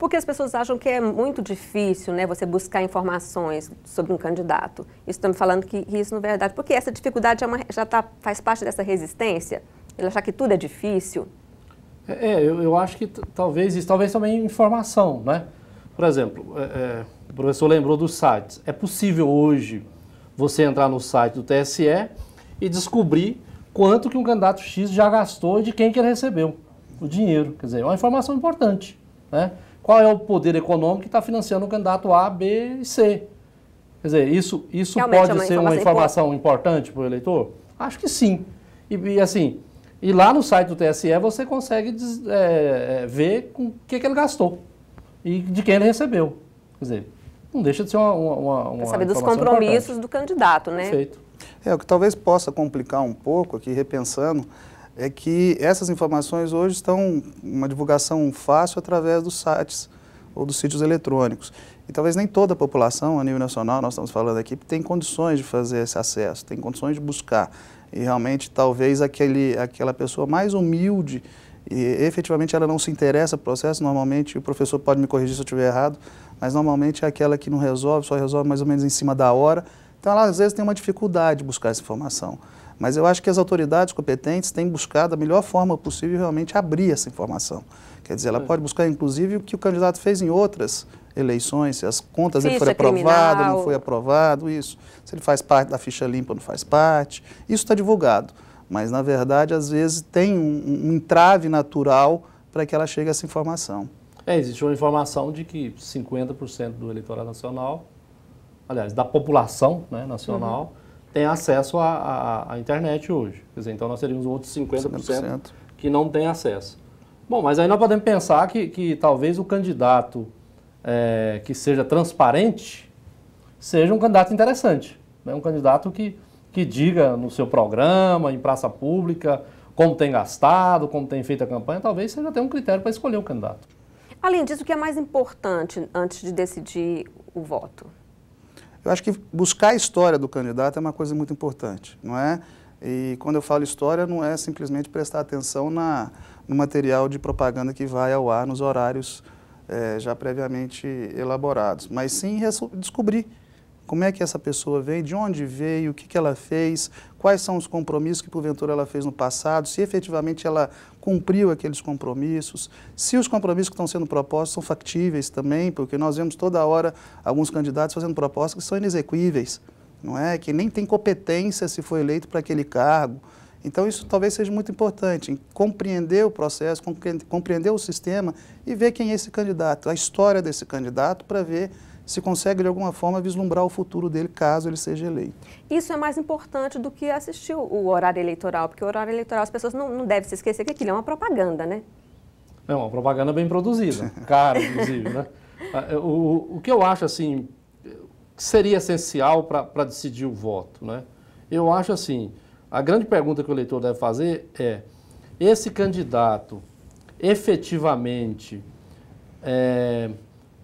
Porque as pessoas acham que é muito difícil, né, você buscar informações sobre um candidato. Isso está me falando que isso não é verdade. Porque essa dificuldade faz parte dessa resistência? Ele achar que tudo é difícil? Eu acho que talvez também informação, né? Por exemplo, o professor lembrou dos sites. É possível hoje você entrar no site do TSE e descobrir quanto que um candidato X já gastou e de quem que ele recebeu o dinheiro. Quer dizer, é uma informação importante, né? Qual é o poder econômico que está financiando o candidato A, B e C? Quer dizer, isso pode ser uma informação importante para o eleitor? Acho que sim. E lá no site do TSE você consegue ver com o que ele gastou e de quem ele recebeu. Quer dizer, não deixa de ser uma saber dos compromissos do candidato, né? Perfeito. O que talvez possa complicar um pouco aqui, repensando, é que essas informações hoje estão uma divulgação fácil através dos sites ou dos sítios eletrônicos. E talvez nem toda a população, a nível nacional, nós estamos falando aqui, tem condições de fazer esse acesso, tem condições de buscar. E realmente talvez aquela pessoa mais humilde, e efetivamente ela não se interessa pelo processo, normalmente, o professor pode me corrigir se eu estiver errado, mas normalmente é aquela que não resolve, só resolve mais ou menos em cima da hora. Então ela às vezes tem uma dificuldade de buscar essa informação. Mas eu acho que as autoridades competentes têm buscado a melhor forma possível realmente abrir essa informação. Quer dizer, ela pode buscar inclusive o que o candidato fez em outras eleições, se as contas dele foram aprovadas, não foi aprovado, isso. Se ele faz parte da ficha limpa ou não faz parte, isso está divulgado. Mas, na verdade, às vezes tem um entrave natural para que ela chegue a essa informação. Existe uma informação de que 50% do eleitorado nacional, aliás, da população, né, nacional, tem acesso à internet hoje. Quer dizer, então nós teríamos outros 50% que não tem acesso. Bom, mas aí nós podemos pensar que talvez o candidato que seja transparente seja um candidato interessante, né? Um candidato que diga no seu programa, em praça pública, como tem gastado, como tem feito a campanha, talvez seja até um critério para escolher o candidato. Além disso, o que é mais importante antes de decidir o voto? Eu acho que buscar a história do candidato é uma coisa muito importante, não é? E quando eu falo história, não é simplesmente prestar atenção no material de propaganda que vai ao ar nos horários já previamente elaborados, mas sim descobrir como é que essa pessoa veio, de onde veio, o que ela fez, quais são os compromissos que porventura ela fez no passado, se efetivamente ela cumpriu aqueles compromissos, se os compromissos que estão sendo propostos são factíveis também, porque nós vemos toda hora alguns candidatos fazendo propostas que são inexequíveis, não é? Que nem tem competência se foi eleito para aquele cargo. Então isso talvez seja muito importante, compreender o processo, compreender o sistema e ver quem é esse candidato, a história desse candidato, para ver se consegue de alguma forma vislumbrar o futuro dele caso ele seja eleito. Isso é mais importante do que assistir o horário eleitoral, porque o horário eleitoral as pessoas não devem se esquecer que aquilo é uma propaganda, né? É uma propaganda bem produzida, cara, inclusive, né? O que eu acho, assim, que seria essencial para decidir o voto, né? Eu acho, assim, a grande pergunta que o eleitor deve fazer é: esse candidato efetivamente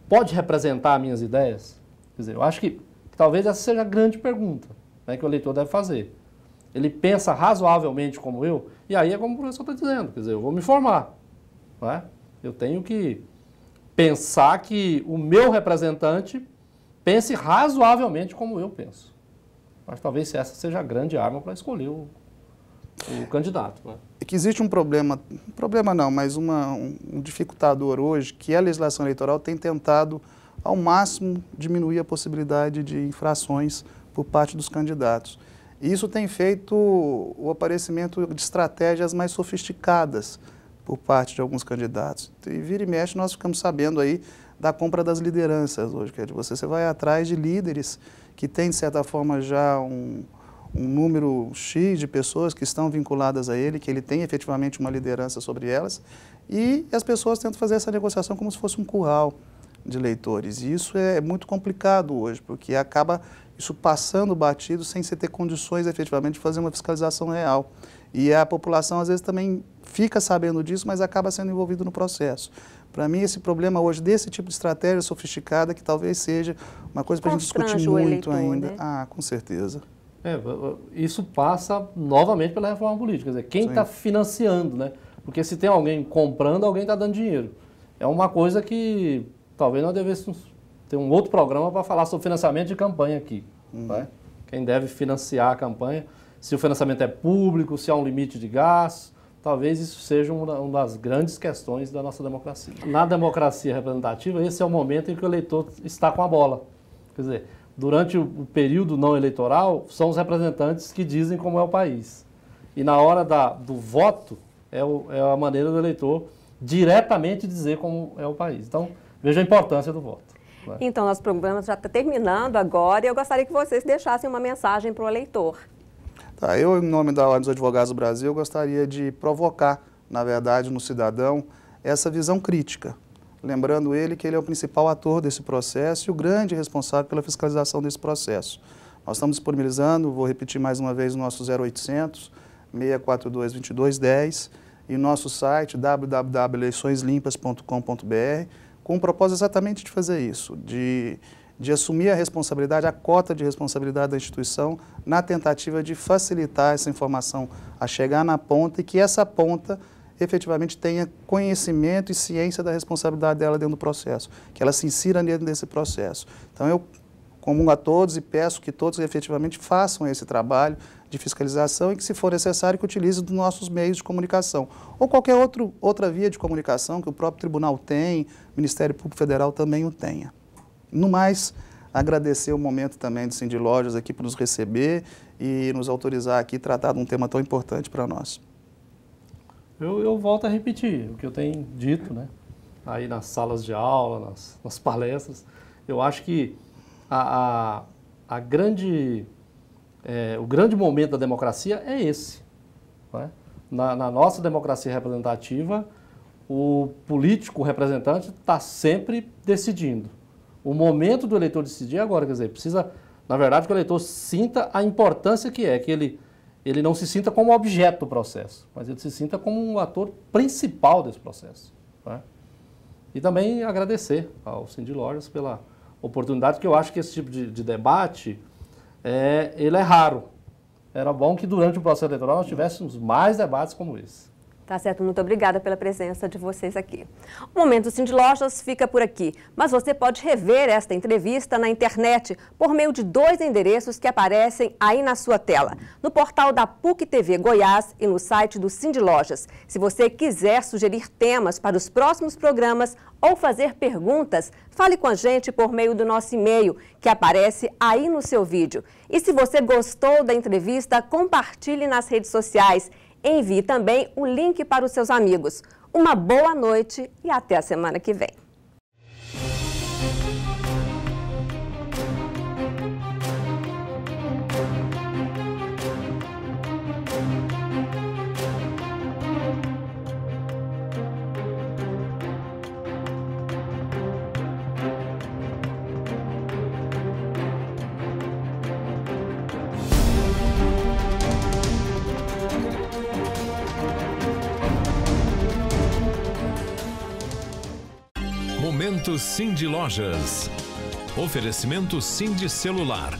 pode representar minhas ideias? Quer dizer, eu acho que talvez essa seja a grande pergunta, né, que o eleitor deve fazer. Ele pensa razoavelmente como eu, e aí é como o professor está dizendo, quer dizer, eu vou me formar, não é? Eu tenho que pensar que o meu representante pense razoavelmente como eu penso. Mas talvez essa seja a grande arma para escolher o candidato, né? É que existe um problema não, mas um dificultador hoje, que a legislação eleitoral tem tentado ao máximo diminuir a possibilidade de infrações por parte dos candidatos. E isso tem feito o aparecimento de estratégias mais sofisticadas por parte de alguns candidatos. E vira e mexe nós ficamos sabendo aí da compra das lideranças hoje, que é de você vai atrás de líderes que têm, de certa forma, já um número X de pessoas que estão vinculadas a ele, que ele tem efetivamente uma liderança sobre elas, e as pessoas tentam fazer essa negociação como se fosse um curral de eleitores. E isso é muito complicado hoje, porque acaba isso passando batido sem você ter condições efetivamente de fazer uma fiscalização real. E a população às vezes também fica sabendo disso, mas acaba sendo envolvido no processo. Para mim, esse problema hoje desse tipo de estratégia sofisticada, que talvez seja uma coisa para a gente discutir muito eleitor, ainda. Né? Ah, com certeza. Isso passa novamente pela reforma política, quer dizer, quem está financiando, né? Porque se tem alguém comprando, alguém está dando dinheiro. é uma coisa que talvez nós devêssemos ter um outro programa para falar sobre financiamento de campanha aqui. Né? Quem deve financiar a campanha, se o financiamento é público, se há um limite de gastos, talvez isso seja uma das grandes questões da nossa democracia. Na democracia representativa, esse é o momento em que o eleitor está com a bola. Quer dizer, durante o período não eleitoral, são os representantes que dizem como é o país. E na hora do voto, é a maneira do eleitor diretamente dizer como é o país. Então, veja a importância do voto. Né? Então, nosso programa já está terminando agora e eu gostaria que vocês deixassem uma mensagem para o eleitor. Tá, eu, em nome da Ordem dos Advogados do Brasil, gostaria de provocar, na verdade, no cidadão, essa visão crítica. Lembrando ele que ele é o principal ator desse processo e o grande responsável pela fiscalização desse processo. Nós estamos disponibilizando, vou repetir mais uma vez, o nosso 0800 642 2210 e o nosso site www.eleiçõeslimpas.com.br, com o propósito exatamente de fazer isso, de assumir a responsabilidade, a cota de responsabilidade da instituição na tentativa de facilitar essa informação a chegar na ponta e que essa ponta efetivamente tenha conhecimento e ciência da responsabilidade dela dentro do processo, que ela se insira dentro desse processo. Então eu comungo a todos e peço que todos efetivamente façam esse trabalho de fiscalização e que, se for necessário, que utilizem dos nossos meios de comunicação ou qualquer outra via de comunicação que o próprio tribunal tem, o Ministério Público Federal também o tenha. No mais, agradecer o momento também do Cindy Lojas aqui por nos receber e nos autorizar aqui a tratar de um tema tão importante para nós. Eu volto a repetir o que eu tenho dito, né? Aí nas salas de aula, nas palestras. Eu acho que o grande momento da democracia é esse. Né? Na nossa democracia representativa, o político, o representante, está sempre decidindo. O momento do eleitor decidir é agora, quer dizer, precisa, na verdade, que o eleitor sinta a importância que ele não se sinta como objeto do processo, mas ele se sinta como um ator principal desse processo. Né? E também agradecer ao Cindy Lojas pela oportunidade, que eu acho que esse tipo de debate, ele é raro. Era bom que durante o processo eleitoral nós tivéssemos mais debates como esse. Tá certo, muito obrigada pela presença de vocês aqui. O Momento Cindy Lojas fica por aqui, mas você pode rever esta entrevista na internet por meio de 2 endereços que aparecem aí na sua tela, no portal da PUC TV Goiás e no site do Cindy Lojas. Se você quiser sugerir temas para os próximos programas ou fazer perguntas, fale com a gente por meio do nosso e-mail, que aparece aí no seu vídeo. E se você gostou da entrevista, compartilhe nas redes sociais. Envie também o link para os seus amigos. Uma boa noite e até a semana que vem. Momento Cindy Lojas. Oferecimento Cindy Celular.